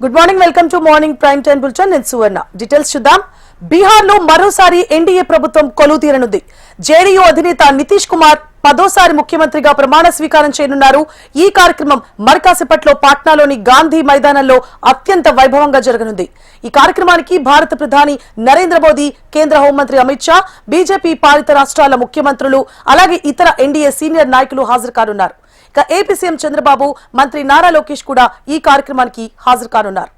Good morning, welcome to morning prime time bulletin. నేను సువర్ణ. Details చూద్దాం. బీహార్ లో మరోసారి ఎన్డీఏ ప్రభుత్వం కొలువు తీరనుంది. జేడీయూ అధినేత నితీష్ కుమార్ 10వ ముఖ్యమంత్రిగా ప్రమాణ స్వీకారం చేయనున్నారు. ఈ కార్యక్రమం మరికాసేపట్లో పాట్నాలోని గాంధీ మైదానంలో అత్యంత వైభవంగా జరగనుంది. ఈ కార్యక్రమానికి భారత ప్రధాని నరేంద్ర మోదీ, కేంద్ర హోంమంత్రి అమిత్ షా, బీజేపీ పాలిత రాష్ట్రాల ముఖ్యమంత్రులు, అలాగే ఇతర ఎన్డీఏ సీనియర్ నాయకులు హాజరు కానున్నారు. ఇక ఏపీ సీఎం చంద్రబాబు, మంత్రి నారా లోకేష్ కూడా ఈ కార్యక్రమానికి హాజరు కానున్నారు.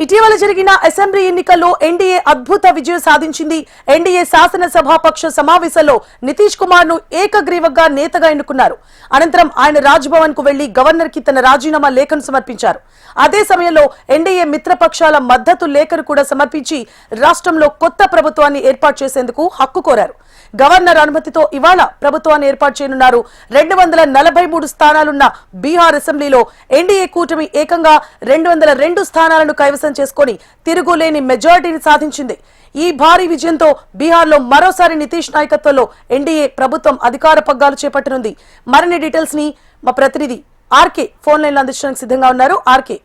ఇటీవల జరిగిన అసెంబ్లీ ఎన్నికల్లో ఎన్డీఏ అద్భుత విజయం సాధించింది. ఎన్డీఏ శాసనసభాపక్ష సమావేశంలో నితీష్ కుమార్ ను ఏకగ్రీవంగా నేతగా ఎన్నుకున్నారు. అనంతరం ఆయన రాజ్భవన్ కు వెళ్లి గవర్నర్ కి తన రాజీనామా లేఖను సమర్పించారు. అదే సమయంలో ఎన్డీఏ మిత్రపక్షాల మద్దతు లేఖను కూడా సమర్పించి రాష్ట్రంలో కొత్త ప్రభుత్వాన్ని ఏర్పాటు చేసేందుకు హక్కు కోరారు. గవర్నర్ అనుమతితో ఇవాళ ప్రభుత్వాన్ని ఏర్పాటు చేయనున్నారు. 243 స్థానాలున్న బీహార్ అసెంబ్లీలో ఎన్డీఏ కూటమి ఏకంగా 202 స్థానాలను కైవసం చేసుకుని తిరుగులేని మెజారిటీని సాధించింది. ఈ భారీ విజయంతో బీహార్ లో మరోసారి నితీష్ నాయకత్వంలో ఎన్డీఏ ప్రభుత్వం అధికార పగ్గాలు చేపట్టనుంది. మరిన్ని డీటెయిల్స్ ని మా ప్రతినిధి ఆర్కే ఫోన్ లైన్ లో అందించడానికి సిద్ధంగా ఉన్నారు. ఆర్కే,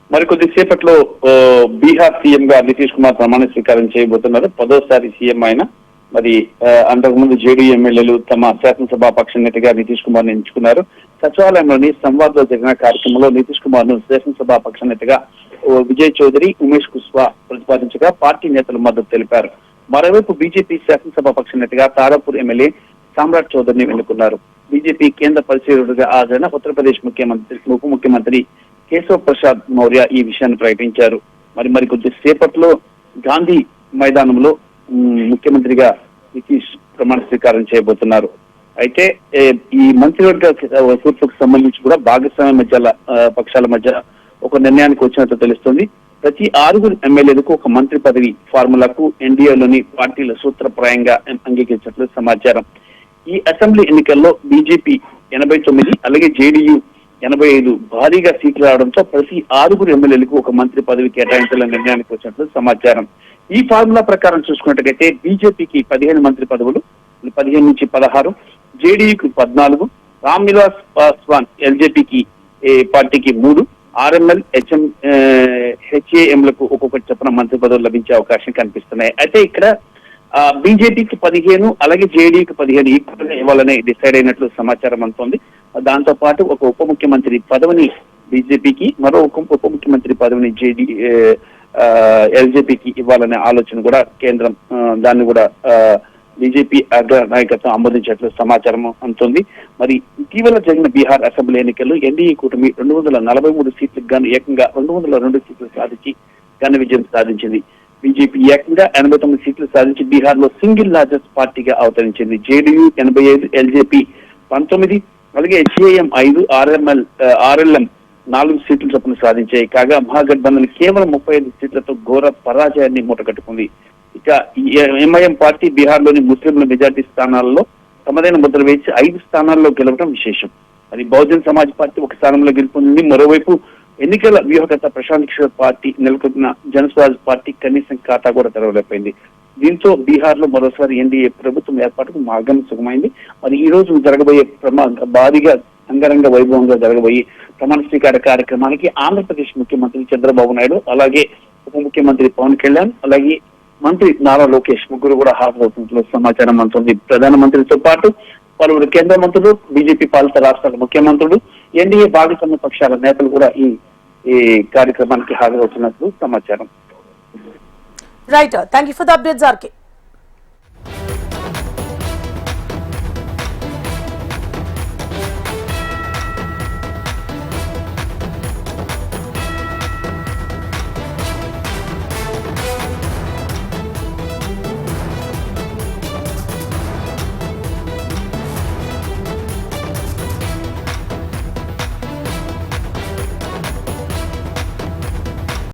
మరికొద్దిసేపట్లో బీహార్ సీఎం గా నితీష్ కుమార్ ప్రమాణ స్వీకారం చేయబోతున్నారు. 10వ సీఎం ఆయన. మరి అంతకుముందు జేడీయూ ఎమ్మెల్యేలు తమ శాసనసభా పక్ష నేతగా నితీష్ కుమార్ ని ఎంచుకున్నారు. సచివాలయంలోని సంవాద్లో జరిగిన కార్యక్రమంలో నితీష్ కుమార్ ను శాసనసభా పక్ష నేతగా విజయ్ చౌదరి, ఉమేష్ కుష్వా ప్రతిపాదించగా పార్టీ నేతలు మద్దతు తెలిపారు. మరోవైపు బీజేపీ శాసనసభా పక్ష నేతగా తారాపూర్ ఎమ్మెల్యే సామ్రాట్ చౌదరిని ఎన్నుకున్నారు. బీజేపీ కేంద్ర పరిశీలకుడిగా హాజరైన ఉత్తరప్రదేశ్ ఉప ముఖ్యమంత్రి కేశవ్ ప్రసాద్ మౌర్య ఈ విషయాన్ని ప్రకటించారు. మరికొద్ది సేపట్లో గాంధీ మైదానంలో ముఖ్యమంత్రిగా నితీష్ ప్రమాణ స్వీకారం చేయబోతున్నారు. అయితే ఈ మంత్రివర్గ కూర్పుకు సంబంధించి కూడా భాగస్వామ్య పక్షాల మధ్య ఒక నిర్ణయానికి వచ్చినట్టు తెలుస్తుంది. ప్రతి 6 ఎమ్మెల్యేలకు ఒక మంత్రి పదవి ఫార్ములాకు ఎన్డీఏలోని పార్టీల సూత్రప్రాయంగా అంగీకరించినట్లు సమాచారం. ఈ అసెంబ్లీ ఎన్నికల్లో బీజేపీ 89, అలాగే జేడీయూ 85 భారీగా సీట్లు రావడంతో ప్రతి 6 ఎమ్మెల్యేలకు ఒక మంత్రి పదవి కేటాయించాలని నిర్ణయానికి వచ్చినట్లు సమాచారం. ఈ ఫార్ములా ప్రకారం చూసుకున్నట్టయితే బీజేపీకి 15 మంత్రి పదవులు, 15 నుంచి 16, జేడీయూకి 14, రామ్ విలాస్ పాస్వాన్ ఎల్జేపీకి పార్టీకి 3, ఆర్ఎంఎల్, హెచ్ఏఎంలకు ఒక్కొక్కటి చొప్పున మంత్రి పదవులు లభించే అవకాశం కనిపిస్తున్నాయి. అయితే ఇక్కడ బీజేపీకి 15, అలాగే జేడీయూకి 15 ఈక్వల్గా ఇవ్వాలని డిసైడ్ అయినట్లు సమాచారం అందుతోంది. దాంతో పాటు ఒక ఉప ముఖ్యమంత్రి పదవిని బీజేపీకి, మరో ఉప ముఖ్యమంత్రి పదవిని ఎల్జేపీకి ఇవ్వాలనే ఆలోచన కూడా కేంద్రం, దాన్ని కూడా బీజేపీ అగ్ర నాయకత్వం ఆమోదించినట్లు సమాచారం అందుతుంది. మరి ఇటీవల జరిగిన బీహార్ అసెంబ్లీ ఎన్నికల్లో ఎన్డీఏ కూటమి 243 సీట్లకు గాను ఏకంగా 202 సీట్లు సాధించి ఘన విజయం సాధించింది. బీజేపీ ఏకంగా 89 సీట్లు సాధించి బీహార్ లో సింగిల్ లార్జెస్ట్ పార్టీగా అవతరించింది. జేడీయూ 85, ఎల్జేపీ 19, అలాగే హెచ్ఏఎం 5, ఆర్ఎల్ఎం 4 సీట్లు చొప్పున సాధించాయి. కాగా మహాగఠబంధన్ కేవలం 35 సీట్లతో ఘోర పరాజయాన్ని మూటగట్టుకుంది. ఇక ఎంఐఎం పార్టీ బీహార్ లోని ముస్లింల మెజార్టీ స్థానాల్లో తమదైన ముద్ర వేసి 5 స్థానాల్లో గెలవడం విశేషం. అది బహుజన్ సమాజ్ పార్టీ 1 స్థానంలో గెలుపొందింది. మరోవైపు ఎన్నికల వ్యూహకర్త ప్రశాంత్ కిషోర్ పార్టీ నెలకొన్న జనస్వరాజ్ పార్టీ కనీసం ఖాతా కూడా తెరవలేకపోయింది. దీంతో బీహార్ లో మరోసారి ఎన్డీఏ ప్రభుత్వం ఏర్పాటుకు మార్గం సుగమైంది. మరి ఈ రోజు జరగబోయే భారీగా అంగరంగ వైభవంగా జరగబోయే ప్రమాణ స్వీకార కార్యక్రమానికి ఆంధ్రప్రదేశ్ ముఖ్యమంత్రి చంద్రబాబు నాయుడు, అలాగే ఉప ముఖ్యమంత్రి పవన్ కళ్యాణ్, అలాగే మంత్రి నారా లోకేష్ ముగ్గురు కూడా హాజరవుతున్నట్లు సమాచారం అందుతుంది. ప్రధానమంత్రితో పాటు పలువురు కేంద్ర మంత్రులు, బీజేపీ పాలిత రాష్ట్రాల ముఖ్యమంత్రులు, ఎన్డీఏ భాగస్వామ్య పక్షాల నేతలు కూడా ఈ కార్యక్రమానికి హాజరవుతున్నట్లు సమాచారం. Right, thank you for the updates RK.